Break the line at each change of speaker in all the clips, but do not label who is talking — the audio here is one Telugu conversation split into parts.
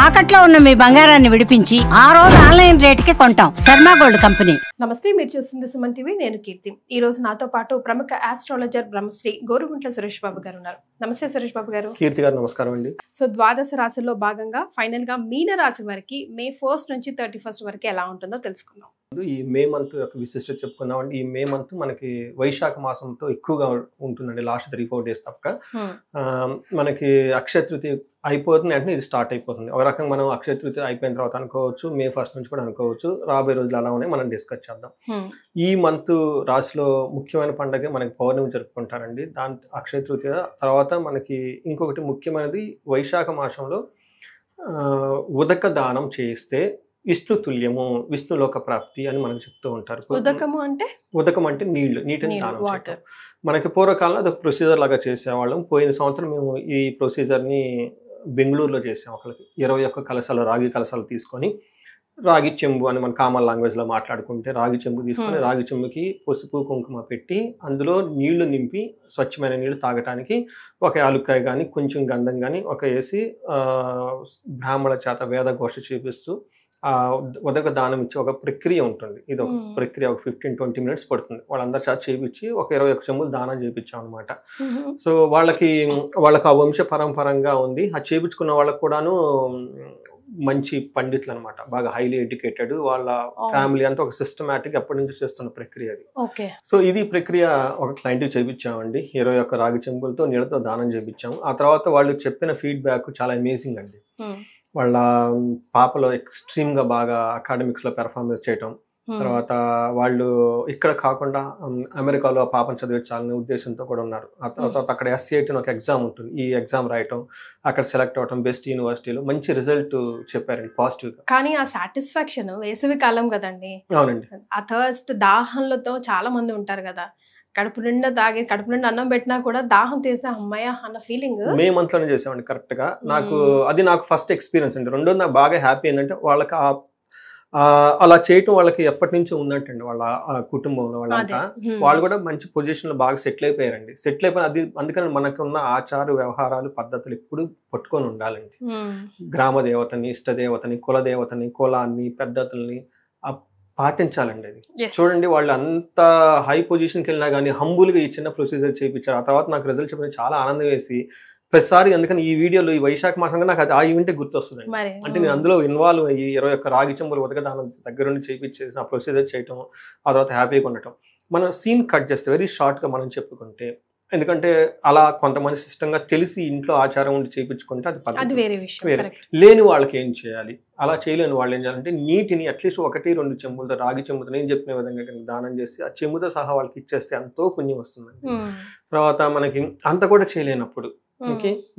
తాకట్లో ఉన్న మీ బంగారాన్ని విడిపించి ఆ రోజు ఆన్లైన్ రేటుకి కొంటాం. Sharma gold company.
నమస్తే, మీరు చూస్తుంది సుమన్ టీవీ. నేను కీర్తి. ఈ రోజు నాతో పాటు ప్రముఖ ఆస్ట్రాలజర్ బ్రహ్మశ్రీ గోరుగుంట్ల సురేష్ బాబు గారు ఉన్నారు. నమస్తే సురేష్ బాబు గారు.
కీర్తి గారు నమస్కారం అండి.
సో ద్వాదశ రాశుల్లో భాగంగా ఫైనల్ గా మీన రాశి వారికి మే 1 నుంచి 31 వరకు ఎలా ఉంటుందో తెలుసుకుందాం.
ఈ మే మంత్ యొక్క విశిష్టత చెప్పుకుందాం అండి. ఈ మే మంత్ మనకి వైశాఖ మాసంతో ఎక్కువగా ఉంటుందండి. లాస్ట్ 3-4 డేస్ తప్పక మనకి అక్షయ తృతీయ అయిపోతుంది అంటే ఇది స్టార్ట్ అయిపోతుంది. ఒక రకంగా మనం అక్షయ తృతీయ అయిపోయిన తర్వాత అనుకోవచ్చు, మే 1 నుంచి కూడా అనుకోవచ్చు. రాబోయే రోజులు అలా ఉన్నాయి, మనం డిస్కస్ చేద్దాం. ఈ మంత్ రాశిలో ముఖ్యమైన పండుగ మనకి పౌర్ణమి జరుపుకుంటారండి. దాని అక్షయ తృతీయ తర్వాత మనకి ఇంకొకటి ముఖ్యమైనది వైశాఖ మాసంలో ఉదక దానం చేయిస్తే విష్ణు తుల్యము, విష్ణులోక ప్రాప్తి అని మనకు చెప్తూ ఉంటారు. ఉదకం అంటే నీటిని దానం చేయటం. మనకి పూర్వకాలంలో అదొక ప్రొసీజర్ లాగా చేసేవాళ్ళం. పోయిన సంవత్సరం మేము ఈ ప్రొసీజర్ని బెంగళూరులో చేసాం. ఒకరికి 21 కలశాలు, రాగి కలశాలు తీసుకొని, రాగి చెంబు అని మన కామన్ లాంగ్వేజ్లో మాట్లాడుకుంటే రాగి చెంబు తీసుకొని, రాగి చెంబుకి పసుపు కుంకుమ పెట్టి అందులో నీళ్లు నింపి స్వచ్ఛమైన నీళ్లు తాగటానికి ఒక యాలుక్కాయ కానీ కొంచెం గంధం కానీ ఒక వేసి బ్రాహ్మణ చేత వేదఘోష చేపిస్తూ ఉదక దానం ఇచ్చి ఒక ప్రక్రియ ఉంటుంది. ఇది ఒక ప్రక్రియ, ఒక 15-20 మినిట్స్ పడుతుంది. వాళ్ళందరూ చేత చేయించి ఒక 21 చెంబులు దానం చేయించాం అనమాట. సో వాళ్ళకి ఆ వంశ పరంపరంగా ఉంది. ఆ చేయించుకున్న వాళ్ళకు కూడాను మంచి పండితులు అనమాట, బాగా హైలీ ఎడ్యుకేటెడ్. వాళ్ళ ఫ్యామిలీ అంతా ఒక సిస్టమేటిక్ ఎప్పటి నుంచి చేస్తున్న ప్రక్రియ అది. సో ఇది ప్రక్రియ ఒక క్లయింట్కి చేయించామండి. 21 రాగి చెంబులతో నీళ్ళతో దానం చేయించాము. ఆ తర్వాత వాళ్ళు చెప్పిన ఫీడ్బ్యాక్ చాలా అమేజింగ్ అండి. వాళ్ళ పాపలో ఎక్స్ట్రీమ్గా బాగా అకాడమిక్స్లో పెర్ఫార్మెన్స్ చేయటం, తర్వాత వాళ్ళు ఇక్కడ కాకుండా అమెరికాలో ఆ పాపను చదివించాలనే ఉద్దేశంతో కూడా ఉన్నారు. ఆ తర్వాత అక్కడ SCIT అని ఒక ఎగ్జామ్ ఉంటుంది. ఈ ఎగ్జామ్ రాయటం, అక్కడ సెలెక్ట్ అవటం, బెస్ట్ యూనివర్సిటీలో మంచి రిజల్ట్ చెప్పారండి పాజిటివ్గా.
కానీ ఆ సాటిస్ఫాక్షన్ వేసవి కాలం కదండి.
అవునండి.
ఆ థర్స్ట్ దాహంలతో చాలా మంది ఉంటారు కదా, కడుపు నిండా తాగి కడుపు నిండా అన్నం పెట్టినా కూడా దాహం తీసే అమ్మాయ అన్న ఫీలింగ్
మే మంత్లోనే చేసామండి. కరెక్ట్గా నాకు ఫస్ట్ ఎక్స్పీరియన్స్ అండి. రెండోది నాకు బాగా హ్యాపీ ఏంటంటే వాళ్ళకి అలా చేయటం వాళ్ళకి ఎప్పటి నుంచో ఉన్నట్టండి. వాళ్ళ కుటుంబంలో వాళ్ళంతా వాళ్ళు కూడా మంచి పొజిషన్లో బాగా సెటిల్ అయిపోయారండి. సెటిల్ అయిపోయి అది అందుకని మనకున్న ఆచార వ్యవహారాలు పద్ధతులు ఎప్పుడు పట్టుకొని ఉండాలండి. గ్రామ దేవతని, ఇష్టదేవతని, కులదేవతని, కులాన్ని, పద్ధతుల్ని పాటించాలండి. అది చూడండి, వాళ్ళు అంత హై పొజిషన్కి వెళ్ళినా కానీ హంబుల్గా ఈ చిన్న ప్రొసీజర్ చేయించారు. ఆ తర్వాత నాకు రిజల్ట్ చెప్పిన చాలా ఆనందం వేసి ప్రతిసారి అందుకని ఈ వీడియోలో ఈ వైశాఖ మాసంగా నాకు అది ఆ ఈవెంటే గుర్తొస్తుంది. అంటే నేను అందులో ఇన్వాల్వ్ అయ్యి 21 రాగి చెంబులు ఉదక దానం దగ్గరుండి చేయించేసి ఆ ప్రొసీజర్ చేయటం, ఆ తర్వాత హ్యాపీగా ఉండటం. మనం సీన్ కట్ చేస్తే వెరీ షార్ట్గా మనం చెప్పుకుంటే, ఎందుకంటే అలా కొంతమంది సిస్టంగా తెలిసి ఇంట్లో ఆచారం ఉండి చేయించుకుంటే అది
వేరే విషయం.
లేని వాళ్ళకి ఏం చేయాలి, అలా చేయలేని వాళ్ళు ఏం చేయాలంటే నీటిని అట్లీస్ట్ 1-2 చెంబులతో, రాగి చెంబుతో నేను చెప్పిన విధంగా దానం చేసి ఆ చెంబుతో సహా వాళ్ళకి ఇచ్చేస్తే ఎంతో పుణ్యం వస్తుందండి. తర్వాత మనకి అంత కూడా చేయలేనప్పుడు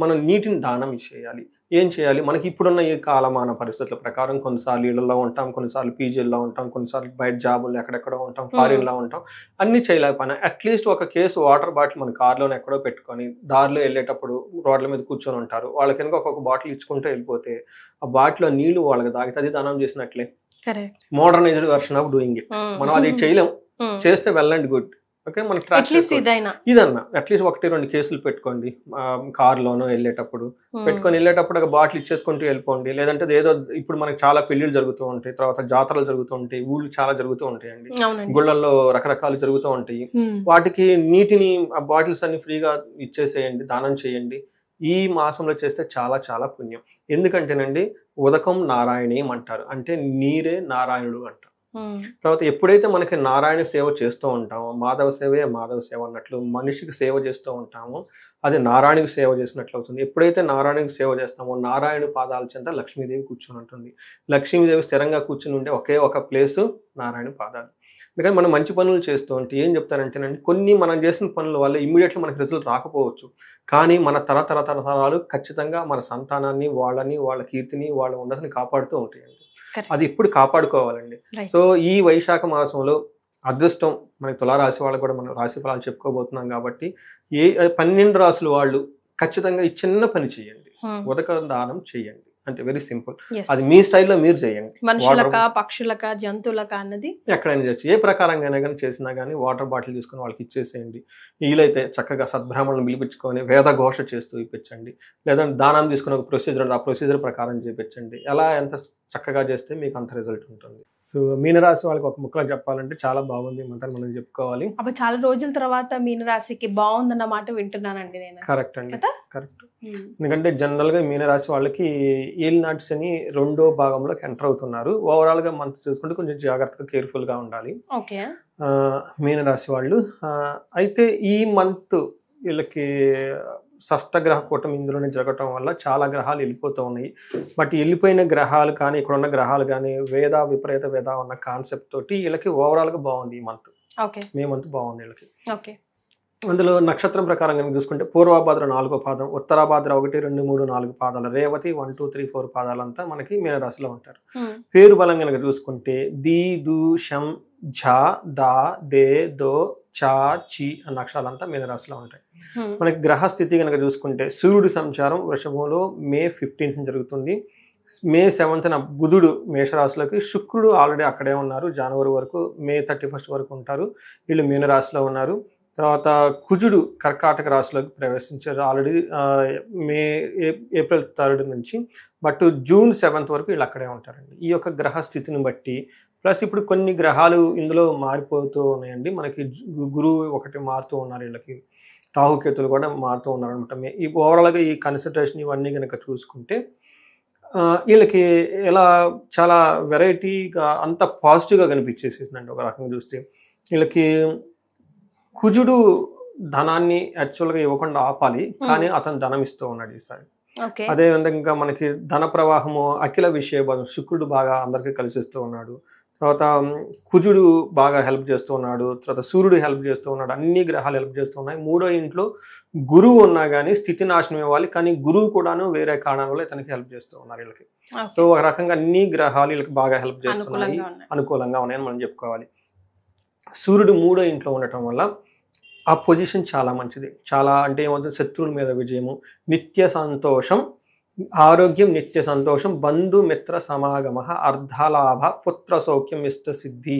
మనం నీటిని దానం చేయాలి. ఏం చేయాలి, మనకి ఇప్పుడున్న ఈ కాలమాన పరిస్థితుల ప్రకారం కొన్నిసార్లు ఇళ్లలో ఉంటాం, కొన్నిసార్లు పీజీల్లో ఉంటాం, కొన్నిసార్లు బయట జాబులు ఎక్కడెక్కడో ఉంటాం, ఫారిన్లో ఉంటాం, అన్ని చేయలేకపోయినా అట్లీస్ట్ ఒక కేసు వాటర్ బాటిల్ మన కార్లోనే ఎక్కడో పెట్టుకొని దారిలో వెళ్ళేటప్పుడు రోడ్ల మీద కూర్చొని ఉంటారు, వాళ్ళకి కనుక ఒక్కొక్క బాటిల్ ఇచ్చుకుంటూ వెళ్ళిపోతే ఆ బాటిల్లో నీళ్లు వాళ్ళకి తాగితే అది దానం చేసినట్లే. Modernised version of doing it. మనం అది చేయలేం, చేస్తే వెల్ అండ్ గుడ్. ఓకే, మన ఇదన్నా అట్లీస్ట్ 1-2 కేసులు పెట్టుకోండి. కార్లోనో వెళ్ళేటప్పుడు పెట్టుకొని వెళ్ళేటప్పుడు ఒక బాటిల్ ఇచ్చేసుకుంటూ వెళ్ళిపోండి. లేదంటే ఏదో ఇప్పుడు మనకి చాలా పెళ్లిళ్ళు జరుగుతూ ఉంటాయి, తర్వాత జాతరలు జరుగుతూ ఉంటాయి, ఊళ్ళు చాలా జరుగుతూ ఉంటాయండి, గుళ్ళల్లో రకరకాలు జరుగుతూ ఉంటాయి. వాటికి నీటిని ఆ బాటిల్స్ అన్ని ఫ్రీగా ఇచ్చేసేయండి, దానం చేయండి. ఈ మాసంలో చేస్తే చాలా చాలా పుణ్యం. ఎందుకంటేనండి ఉదకం నారాయణీయం అంటారు, అంటే నీరే నారాయణుడు అంటారు. తర్వాత ఎప్పుడైతే మనకి నారాయణ సేవ చేస్తూ ఉంటామో, మాధవ సేవే మాధవ సేవ అన్నట్లు మనిషికి సేవ చేస్తూ ఉంటామో అది నారాయణకి సేవ చేసినట్లు అవుతుంది. ఎప్పుడైతే నారాయణకి సేవ చేస్తామో నారాయణ పాదాల చెంత లక్ష్మీదేవి కూర్చొని ఉంటుంది. లక్ష్మీదేవి స్థిరంగా కూర్చుని ఉండే ఒకే ఒక ప్లేసు నారాయణ పాదాలు. ఎందుకంటే మనం మంచి పనులు చేస్తూ ఉంటే ఏం చెప్తారంటేనండి, కొన్ని మనం చేసిన పనుల వల్ల ఇమ్మీడియట్లీ మనకి రిజల్ట్ రాకపోవచ్చు, కానీ మన తరతరాలు ఖచ్చితంగా మన సంతానాన్ని, వాళ్ళ కీర్తిని, వాళ్ళ ఉన్నతిని కాపాడుతూ ఉంటాయండి. అది ఎప్పుడు కాపాడుకోవాలండి. సో ఈ వైశాఖ మాసంలో అదృష్టం మనకి తులారాశి వాళ్ళకు కూడా మనం రాశి ఫలాలు చెప్పుకోబోతున్నాం కాబట్టి 12 రాశులు వాళ్ళు ఖచ్చితంగా ఈ చిన్న పని చేయండి, ఉదక దానం చేయండి. అంటే వెరీ సింపుల్.
Yes.
అది మీ స్టైల్లో మీరు చేయండి.
మనుషులక పక్షులక జంతువులక అన్నది
ఎక్కడైనా చేయొచ్చు, ఏ ప్రకారంగా కానీ చేసినా కానీ వాటర్ బాటిల్ తీసుకుని వాళ్ళకి ఇచ్చేసేయండి. వీలైతే చక్కగా సద్బ్రాహ్మణులను పిలిపించుకొని వేద ఘోష చేస్తూ ఇప్పించండి, లేదంటే దానం తీసుకుని ఒక ప్రొసీజర్ ఉంది, ఆ ప్రొసీజర్ ప్రకారం చేయించండి. ఎలా ఎంత చక్కగా చేస్తే మీకు అంత రిజల్ట్ ఉంటుంది. సో మీనరాశి వాళ్ళకి ఒక ముక్కలో చెప్పాలంటే చాలా బాగుంది మంత్రాలు మనం చెప్పుకోవాలి.
అప్పుడు చాలా రోజుల తర్వాత మీనరాశికి బాగుందన్న మాట వింటున్నానండి నేను.
కరెక్ట్ అండి,
కదా?
కరెక్ట్. ఎందుకంటే జనరల్గా మీనరాశి వాళ్ళకి ఏలినాటి శని 2వ భాగంలోకి ఎంటర్ అవుతున్నారు. ఓవరాల్గా మంత్ చూసుకుంటే కొంచెం జాగ్రత్తగా కేర్ఫుల్గా ఉండాలి
ఓకే.
మీనరాశి వాళ్ళు. అయితే ఈ మంత్ వీళ్ళకి షష్టగ్రహ కూటమి ఇందులోనే జరగటం వల్ల చాలా గ్రహాలు వెళ్ళిపోతూ ఉన్నాయి. బట్ వెళ్ళిపోయిన గ్రహాలు కానీ ఇక్కడ ఉన్న గ్రహాలు కానీ వేద విపరీత వేద ఉన్న కాన్సెప్ట్ తోటి వీళ్ళకి ఓవరాల్గా బాగుంది ఈ మంత్.
ఓకే.
మే మంత్ బాగుంది వీళ్ళకి.
ఓకే.
అందులో నక్షత్రం ప్రకారం కనుక చూసుకుంటే పూర్వభాద్ర 4వ పాదం, ఉత్తరాభాద్ర 1, 2, 3, 4 పాదాలు, రేవతి 1, 2, 3, 4 పాదాలంతా మనకి మీనరాశిలో ఉంటారు. పేరు బలం కనుక చూసుకుంటే ది, దు, షం, ఝ, దా, దే, దో, చా, చి అన్న అక్షరాలంతా మీనరాశిలో ఉంటాయి. మనకి గ్రహస్థితి కనుక చూసుకుంటే సూర్యుడి సంచారం వృషభంలో మే 15th జరుగుతుంది. మే 7th బుధుడు మేషరాశిలోకి, శుక్రుడు ఆల్రెడీ అక్కడే ఉన్నారు, జనవరి వరకు, మే 31st వరకు ఉంటారు. వీళ్ళు మీనరాశిలో ఉన్నారు. తర్వాత కుజుడు కర్కాటక రాశిలోకి ప్రవేశించారు ఆల్రెడీ ఏప్రిల్ 3rd నుంచి. బట్ జూన్ 7th వరకు వీళ్ళు అక్కడే ఉంటారండి. ఈ యొక్క గ్రహ స్థితిని బట్టి ప్లస్ ఇప్పుడు కొన్ని గ్రహాలు ఇందులో మారిపోతూ ఉన్నాయండి. మనకి గురువు ఒకటి మారుతూ ఉన్నారు, వీళ్ళకి రాహుకేతులు కూడా మారుతూ ఉన్నారు అనమాట. ఈ ఓవరాల్గా ఈ కన్సల్టేషన్ ఇవన్నీ కనుక చూసుకుంటే వీళ్ళకి ఎలా చాలా వెరైటీగా అంత పాజిటివ్గా కనిపించేసేసిందండి. ఒక రకంగా చూస్తే వీళ్ళకి కుజుడు ధనాన్ని యాక్చువల్గా ఇవ్వకుండా ఆపాలి, కానీ అతను ధనం ఇస్తూ ఉన్నాడు ఈసారి. అదే విధంగా మనకి ధన ప్రవాహము అఖిల విషయభాగం శుక్రుడు బాగా అందరికీ కలిసిస్తూ ఉన్నాడు. తర్వాత కుజుడు బాగా హెల్ప్ చేస్తూ ఉన్నాడు. తర్వాత సూర్యుడు హెల్ప్ చేస్తూ ఉన్నాడు. అన్ని గ్రహాలు హెల్ప్ చేస్తూ ఉన్నాయి. 3వ ఇంట్లో గురువు ఉన్నా కానీ స్థితి నాశనం ఇవ్వాలి, కానీ గురువు కూడాను వేరే కారణాల వల్ల ఇతనికి హెల్ప్ చేస్తూ ఉన్నారు వీళ్ళకి. సో ఒక రకంగా అన్ని గ్రహాలు వీళ్ళకి బాగా హెల్ప్ చేస్తున్నాయి, అనుకూలంగా ఉన్నాయని మనం చెప్పుకోవాలి. సూర్యుడు 3వ ఇంట్లో ఉండటం వల్ల ఆ పొజిషన్ చాలా మంచిది. చాలా అంటే ఏమవుతుంది, శత్రువుల మీద విజయము, నిత్య సంతోషం, ఆరోగ్యం, నిత్య సంతోషం, బంధుమిత్ర సమాగమ, అర్ధలాభ, పుత్ర సౌఖ్యం, ఇష్ట సిద్ధి,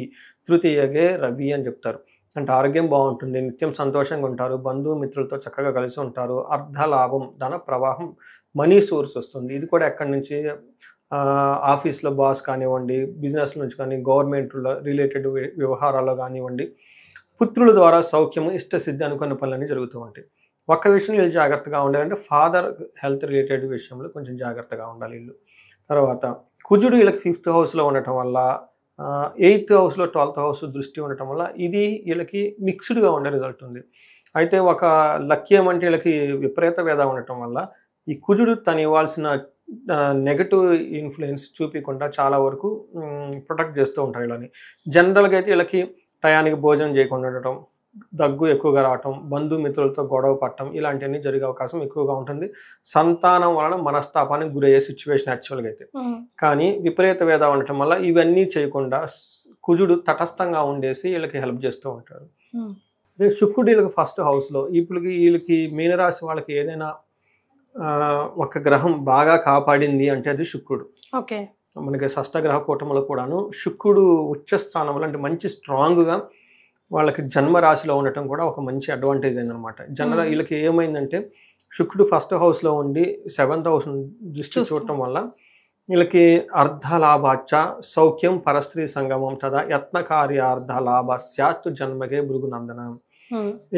తృతీయగే రవి అని చెప్తారు. అంటే ఆరోగ్యం బాగుంటుంది, నిత్యం సంతోషంగా ఉంటారు, బంధుమిత్రులతో చక్కగా కలిసి ఉంటారు, అర్ధలాభం, ధన ప్రవాహం, మనీ సోర్స్ వస్తుంది. ఇది కూడా ఎక్కడి నుంచి, ఆఫీస్లో బాస్ కానివ్వండి, బిజినెస్ నుంచి కానీ, గవర్నమెంట్ రిలేటెడ్ వ్యవహారాల్లో కానివ్వండి, పుత్రుల ద్వారా సౌఖ్యము, ఇష్టసిద్ధి అనుకున్న పనులన్నీ జరుగుతూ ఉంటాయి. ఒక్క విషయం వీళ్ళు జాగ్రత్తగా ఉండాలంటే ఫాదర్ హెల్త్ రిలేటెడ్ విషయంలో కొంచెం జాగ్రత్తగా ఉండాలి వీళ్ళు. తర్వాత కుజుడు వీళ్ళకి 5th హౌస్లో ఉండటం వల్ల, 8th హౌస్లో 12th హౌస్ దృష్టి ఉండటం వల్ల ఇది వీళ్ళకి మిక్స్డ్గా ఉండే రిజల్ట్ ఉంది. అయితే ఒక లక్కీ ఏమంటే వీళ్ళకి విపరీత వేద ఉండటం వల్ల ఈ కుజుడు తను ఇవ్వాల్సిన నెగటివ్ ఇన్ఫ్లుయెన్స్ చూపించకుండా చాలా వరకు ప్రొటెక్ట్ చేస్తూ ఉంటారు వీళ్ళని. జనరల్గా అయితే వీళ్ళకి టయానికి భోజనం చేయకుండా ఉండటం, దగ్గు ఎక్కువగా రావటం, బంధుమిత్రులతో గొడవ పట్టడం, ఇలాంటివన్నీ జరిగే అవకాశం ఎక్కువగా ఉంటుంది. సంతానం వలన మనస్తాపానికి గురయ్యే సిచ్యువేషన్ యాక్చువల్గా అయితే. కానీ విపరీత వేద ఉండటం వల్ల ఇవన్నీ చేయకుండా కుజుడు తటస్థంగా ఉండేసి వీళ్ళకి హెల్ప్ చేస్తూ ఉంటారు. అదే శుక్రుడు వీళ్ళకి 1st హౌస్లో, ఇప్పుడు వీళ్ళకి మీనరాశి వాళ్ళకి ఏదైనా ఒక గ్రహం బాగా కాపాడింది అంటే అది శుక్రుడు.
ఓకే.
మనకి షష్టగ్రహ కూటమిలో కూడాను శుక్రుడు ఉచ్చ స్థానంలో, అంటే మంచి స్ట్రాంగ్గా వాళ్ళకి జన్మరాశిలో ఉండటం కూడా ఒక మంచి అడ్వాంటేజ్ అయిందనమాట. జనరల్ వీళ్ళకి ఏమైందంటే శుక్రుడు 1st హౌస్లో ఉండి 7th హౌస్ దృష్టి చూడటం వల్ల వీళ్ళకి అర్ధలాభాచ సౌఖ్యం పరస్త్రీ సంగమం తదా యత్న కార్యార్థ లాభ స్యాత్తు జన్మకే భృగునందన.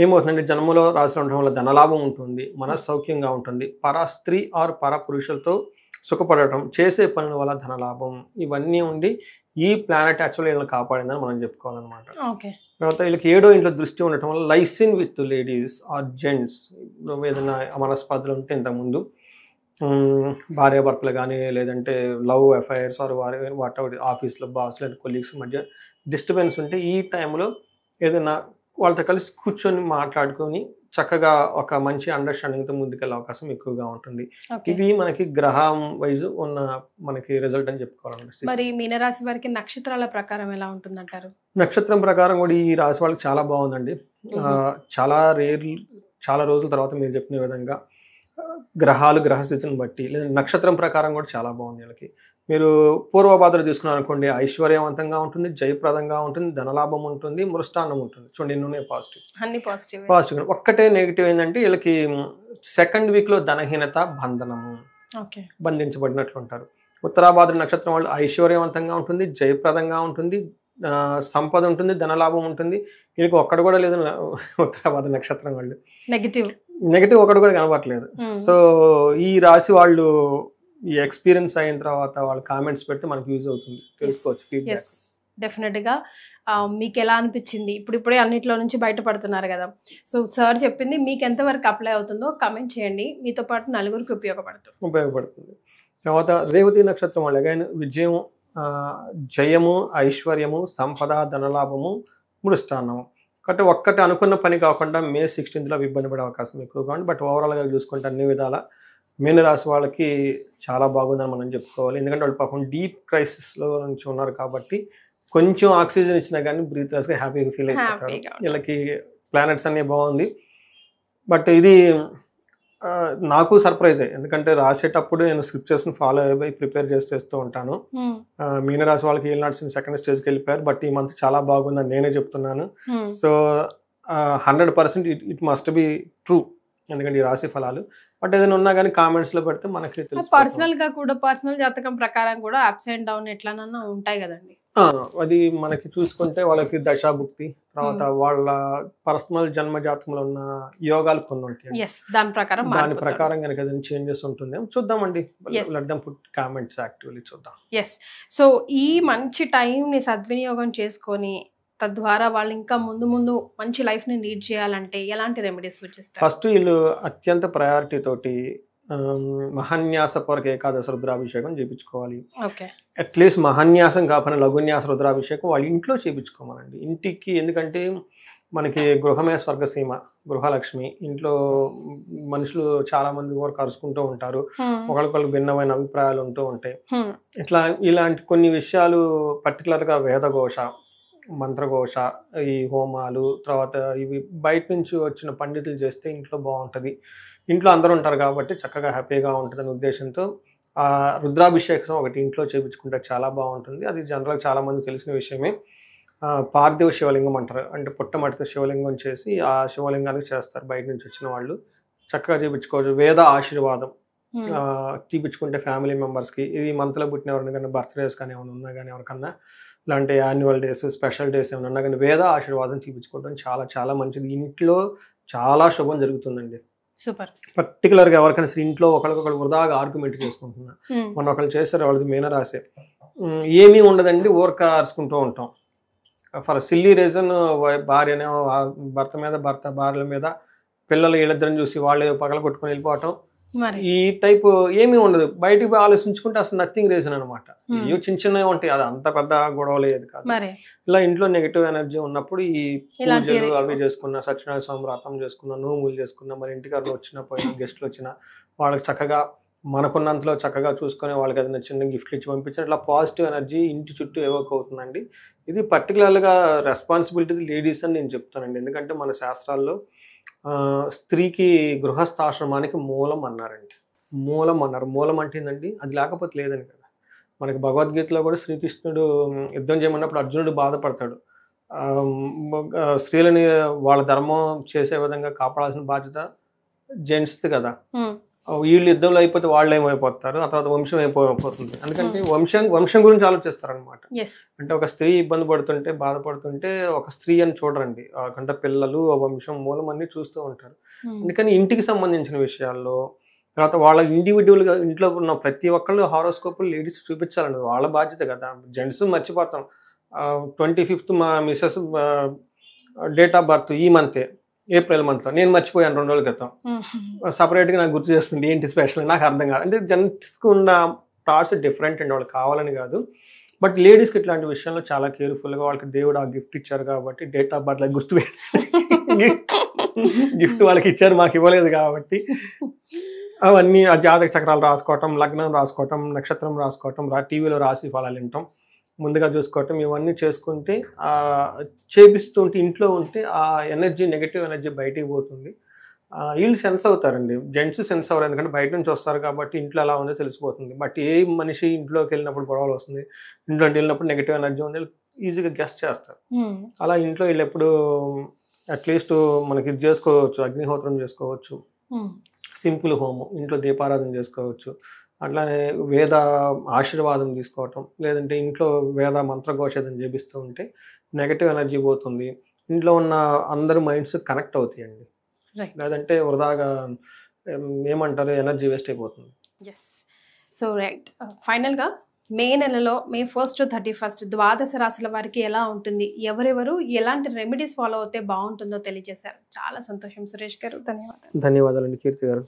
ఏమవుతుందంటే జన్మలో రాశి ఉండటం వల్ల ధనలాభం ఉంటుంది, మనస్సౌఖ్యంగా ఉంటుంది, పరస్త్రీ ఆర్ పరపురుషులతో సుఖపడటం, చేసే పనుల వల్ల ధనలాభం, ఇవన్నీ ఉండి ఈ ప్లానెట్ యాక్చువల్గా వీళ్ళని కాపాడిందని మనం చెప్పుకోవాలన్నమాట. తర్వాత వీళ్ళకి 7వ ఇంట్లో దృష్టి ఉండటం వల్ల లైసిన్ విత్ లేడీస్ ఆర్ జెంట్స్, ఏదైనా మనస్పర్ధలు ఉంటే ఇంతకుముందు భార్యాభర్తలు కానీ, లేదంటే love affairs or whatever ఆఫీస్లో బాస్ లేదా కొలీగ్స్ మధ్య డిస్టర్బెన్స్ ఉంటే ఈ టైంలో ఏదైనా వాళ్ళతో కలిసి కూర్చొని మాట్లాడుకొని చక్కగా ఒక మంచి అండర్స్టాండింగ్తో ముందుకెళ్ళే అవకాశం ఎక్కువగా ఉంటుంది. ఇవి మనకి గ్రహం వైజ్ ఉన్న మనకి రిజల్ట్ అని చెప్పుకోవాలండి.
మరి మీనరాశి వారికి నక్షత్రాల ప్రకారం ఎలా ఉంటుందంటారు?
నక్షత్రం ప్రకారం కూడా ఈ రాశి వాళ్ళకి చాలా బాగుందండి. చాలా రోజుల తర్వాత మీరు చెప్పిన విధంగా గ్రహాలు గ్రహస్థితిని బట్టి లేదా నక్షత్రం ప్రకారం కూడా చాలా బాగుంది వీళ్ళకి. మీరు పూర్వభాద్ర తీసుకున్నారు అనుకోండి, ఐశ్వర్యవంతంగా ఉంటుంది, జయప్రదంగా ఉంటుంది, ధనలాభం ఉంటుంది, మృష్టాన్నం ఉంటుంది. చూడండి ఎన్నునే పాజిటివ్
అన్ని పాజిటివ్.
పాజిటివ్. ఒక్కటే నెగిటివ్ ఏంటంటే వీళ్ళకి సెకండ్ వీక్లో ధనహీనత, బంధనము,
ఓకే.
బంధించబడినట్లు ఉంటారు. ఉత్తరాభాద్ర నక్షత్రం వాళ్ళు ఐశ్వర్యవంతంగా ఉంటుంది, జయప్రదంగా ఉంటుంది, సంపద ఉంటుంది, ధనలాభం ఉంటుంది. వీళ్ళకి ఒక్కడు కూడా లేదు ఉత్తరాభాద్ర నక్షత్రం వాళ్ళు. నెగిటివ్ ఒకటి కూడా కనబడట్లేదు. సో ఈ రాశి వాళ్ళు ఈ ఎక్స్పీరియన్స్ అయిన తర్వాత వాళ్ళు కామెంట్స్ పెడితే మనకు యూజ్ అవుతుంది, తెలుసుకోవచ్చు ఫీడ్బ్యాక్.
డెఫినెట్ గా మీకు ఎలా అనిపించింది? ఇప్పుడే అన్నిట్లో నుంచి బయటపడుతున్నారు కదా, సో సార్ చెప్పింది మీకు ఎంతవరకు అప్లై అవుతుందో కమెంట్ చేయండి, మీతో పాటు నలుగురికి ఉపయోగపడుతుంది. తర్వాత రేవతి నక్షత్రం వాళ్ళు అగైన్ విజయం, జయము, ఐశ్వర్యము, సంపద, ధనలాభము, మృష్టాన్నము. కాబట్టి ఒక్కటి అనుకున్న పని కాకుండా మే 16th ఇబ్బంది పడే అవకాశం ఎక్కువగా ఉంది. బట్ ఓవరాల్గా చూసుకుంటే అన్ని విధాల మీనరాశి వాళ్ళకి చాలా బాగుందని మనం చెప్పుకోవాలి. ఎందుకంటే వాళ్ళు పాపం డీప్ క్రైసిస్లో నుంచి ఉన్నారు కాబట్టి కొంచెం ఆక్సిజన్ ఇచ్చినా కానీ బ్రీత్లెస్గా హ్యాపీగా ఫీల్ అయిపోతారు. వీళ్ళకి ప్లానెట్స్ అన్నీ బాగుంది. బట్ ఇది నాకు సర్ప్రైజే, ఎందుకంటే రాసేటప్పుడు నేను స్క్రిప్చర్స్ని ఫాలో అయ్యి ప్రిపేర్ చేస్తూ ఉంటాను. మీనరాశి వాళ్ళకి ఏలినాటి సెకండ్ స్టేజ్కి వెళ్ళిపోయారు. బట్ ఈ మంత్ చాలా బాగుందని నేనే చెప్తున్నాను. So 100% it must be true, ఎందుకంటే ఈ రాశి ఫలాలు. బట్ ఏదైనా ఉన్నా కానీ కామెంట్స్లో పెడితే మనకి పర్సనల్ జాతకం ప్రకారం కూడా అప్స్ అండ్ డౌన్ ఎట్లానన్నా ఉంటాయి కదండి.
అది మనకి చూసుకుంటే వాళ్ళకి దశాభుక్తి, తర్వాత వాళ్ళ పర్సనల్ జన్మ జాతకంలో ఉన్న యోగాలు కొన్ని ఉంటాయి. దాని ప్రకారం కనుక ఏదైనా చేంజెస్ ఉంటుంది చూద్దామండి. Let them put comments actively చూద్దాం.
సో ఈ మంచి టైం ని సద్వినియోగం చేసుకొని తద్వారా వాళ్ళు ఇంకా ముందు మంచి లైఫ్ ని లీడ్ చేయాలంటే ఎలాంటి రెమెడీస్ సూచిస్తారు?
ఫస్ట్ వీళ్ళు అత్యంత ప్రయారిటీ తోటి మహాన్యాసపూర్వక ఏకాదశ రుద్రాభిషేకం చేయించుకోవాలి. అట్లీస్ట్ మహాన్యాసం కాకపోయినా లఘున్యాస రుద్రాభిషేకం వాళ్ళ ఇంట్లో చేయించుకోమనండి ఇంటికి. ఎందుకంటే మనకి గృహమే స్వర్గసీమ, గృహలక్ష్మి. ఇంట్లో మనుషులు చాలా మంది కూడా కలుసుకుంటూ ఉంటారు, ఒకరికొకరికి భిన్నమైన అభిప్రాయాలు ఉంటూ ఉంటాయి. ఇలాంటి కొన్ని విషయాలు పర్టికులర్గా వేదఘోష, మంత్రఘోష, ఈ హోమాలు, తర్వాత ఇవి బయట నుంచి వచ్చిన పండితులు చేస్తే ఇంట్లో బాగుంటుంది. ఇంట్లో అందరూ ఉంటారు కాబట్టి చక్కగా హ్యాపీగా ఉంటుందనే ఉద్దేశంతో ఆ రుద్రాభిషేకం ఒకటి ఇంట్లో చేయించుకుంటే చాలా బాగుంటుంది. అది జనరల్గా చాలామంది తెలిసిన విషయమే. పార్థివ శివలింగం అంటారు, అంటే పుట్టమటితో శివలింగం చేసి ఆ శివలింగానికి చేస్తారు బయట నుంచి వచ్చిన వాళ్ళు. చక్కగా చేయించుకోవచ్చు. వేద ఆశీర్వాదం చూపించుకుంటే ఫ్యామిలీ మెంబర్స్కి, ఇది మంత్లో పుట్టిన ఎవరికైనా బర్త్డేస్ కానీ ఏమైనా ఉన్నా కానీ ఎవరికన్నా ఇలాంటి యాన్యువల్ డేస్, స్పెషల్ డేస్ ఏమైనా ఉన్నా కానీ వేద ఆశీర్వాదం చూపించుకోవడం చాలా చాలా మంచిది. ఇంట్లో చాలా శుభం జరుగుతుందండి. పర్టికులర్గా ఎవరికైనా సరే ఇంట్లో ఒకరికొకరు వృధాగా ఆర్గ్యుమెంట్ చేసుకుంటున్నా, మొన్న ఒకళ్ళు చేస్తారు, వాళ్ళది మీనరాశి, ఏమీ ఉండదండి, ఊరక అరుచుకుంటూ ఉంటాం ఫర్ సిల్లీ రీజన్. భార్యనే భర్త మీద, భర్త భార్యల మీద, పిల్లలు వీళ్ళిద్దరిని చూసి వాళ్ళు పగల కొట్టుకొని వెళ్ళిపోవటం, ఈ టైప్ ఏమీ ఉండదు. బయటికి ఆలోచించుకుంటే అసలు నథింగ్ రీజన్ అనమాట. ఇవి చిన్న చిన్నవి ఉంటాయి, అది అంత పెద్ద గొడవలు ఏది కాదు. ఇలా ఇంట్లో నెగిటివ్ ఎనర్జీ ఉన్నప్పుడు ఈ పూజలు అవి చేసుకున్న, సత్యనారాయణ స్వామి వ్రతం చేసుకున్న, నోములు చేసుకున్న, మరి ఇంటికి వచ్చిన పోయిన గెస్ట్లు వచ్చినా వాళ్ళకి చక్కగా మనకున్నంతలో చక్కగా చూసుకొని వాళ్ళకి ఏదైనా చిన్న గిఫ్ట్లు ఇచ్చి పంపించారు. ఇట్లా పాజిటివ్ ఎనర్జీ ఇంటి చుట్టూ ఎవోక్ అవుతుందండి. ఇది పర్టికులర్గా రెస్పాన్సిబిలిటీ లేడీస్ అని నేను చెప్తానండి. ఎందుకంటే మన శాస్త్రాల్లో స్త్రీకి గృహస్థాశ్రమానికి మూలం అన్నారండి. మూలం అన్నారు. మూలం అంటే ఏంటండి, అది లేకపోతే లేదని కదా. మనకి భగవద్గీతలో కూడా శ్రీకృష్ణుడు యుద్ధం చేయమన్నప్పుడు అర్జునుడు బాధపడతాడు. స్త్రీలని వాళ్ళ ధర్మం చేసే విధంగా కాపాడాల్సిన బాధ్యత జెంట్స్ది కదా. వీళ్ళు యుద్ధంలో అయిపోతే వాళ్ళు ఏమైపోతారు, ఆ తర్వాత వంశం అయిపోతుంది. ఎందుకంటే వంశం గురించి ఆలోచిస్తారనమాట. అంటే ఒక స్త్రీ ఇబ్బంది పడుతుంటే, బాధపడుతుంటే ఒక స్త్రీ అని చూడరండి, అంటే పిల్లలు, వంశం, మూలం అన్ని చూస్తూ ఉంటారు. అందుకని ఇంటికి సంబంధించిన విషయాల్లో, తర్వాత వాళ్ళ ఇండివిజువల్గా ఇంట్లో ఉన్న ప్రతి ఒక్కళ్ళు హారోస్కోపులు లేడీస్ చూపించాలండి, వాళ్ళ బాధ్యత కదా. జెంట్స్ మర్చిపోతాం. 25th మా మిస్సెస్ డేట్ ఆఫ్ బర్త్ ఈ మంతే, ఏప్రిల్ మంత్లో, నేను మర్చిపోయాను 2 రోజుల క్రితం. సపరేట్గా నాకు గుర్తు చేస్తుంది ఏంటి స్పెషల్, నాకు అర్థం కాదు. అంటే జెంట్స్కి ఉన్న థాట్స్ డిఫరెంట్ అండి, వాళ్ళు కావాలని కాదు. బట్ లేడీస్కి ఇట్లాంటి విషయంలో చాలా కేర్ఫుల్గా, వాళ్ళకి దేవుడు ఆ గిఫ్ట్ ఇచ్చారు కాబట్టి డేట్ ఆఫ్ బర్త్ గుర్తు గిఫ్ట్ వాళ్ళకి ఇచ్చారు, మాకు ఇవ్వలేదు కాబట్టి అవన్నీ ఆ జాతక చక్రాలు రాసుకోవటం, లగ్నం రాసుకోవటం, నక్షత్రం రాసుకోవటం, టీవీలో రాసి ఫలాలు వినటం, ముందుగా చూసుకోవటం, ఇవన్నీ చేసుకుంటే చేపిస్తూ ఉంటే ఇంట్లో ఉంటే ఆ ఎనర్జీ, నెగిటివ్ ఎనర్జీ బయటికి పోతుంది. వీళ్ళు సెన్స్ అవుతారండి. జెంట్స్ సెన్స్ అవ్వరు, ఎందుకంటే బయట నుంచి వస్తారు కాబట్టి ఇంట్లో ఎలా ఉందో తెలిసిపోతుంది. బట్ ఏ మనిషి ఇంట్లోకి వెళ్ళినప్పుడు గొడవలు వస్తుంది, ఇంట్లోకి వెళ్ళినప్పుడు నెగిటివ్ ఎనర్జీ ఉంది, ఈజీగా గెస్ట్ చేస్తారు. అలా ఇంట్లో వీళ్ళు ఎప్పుడు అట్లీస్ట్ మనకి ఇది చేసుకోవచ్చు, అగ్నిహోత్రం చేసుకోవచ్చు, సింపుల్ హోమం, ఇంట్లో దీపారాధన చేసుకోవచ్చు. అట్లానే వేద ఆశీర్వాదం తీసుకోవటం, లేదంటే ఇంట్లో వేద మంత్రఘోషేదం చేపిస్తూ ఉంటే నెగటివ్ ఎనర్జీ పోతుంది, ఇంట్లో ఉన్న అందరి మైండ్స్ కనెక్ట్ అవుతాయండి. లేదంటే వృధాగా ఏమంటారు ఎనర్జీ వేస్ట్ అయిపోతుంది.
సో రైట్, ఫైనల్గా మే నెలలో మే 1 to 31 ద్వాదశ రాశుల వారికి ఎలా ఉంటుంది, ఎవరెవరు ఎలాంటి రెమెడీస్ ఫాలో అవుతే బాగుంటుందో తెలియజేశారు. చాలా సంతోషం సురేష్ గారు, ధన్యవాదాలు.
ధన్యవాదాలండి కీర్తి గారు.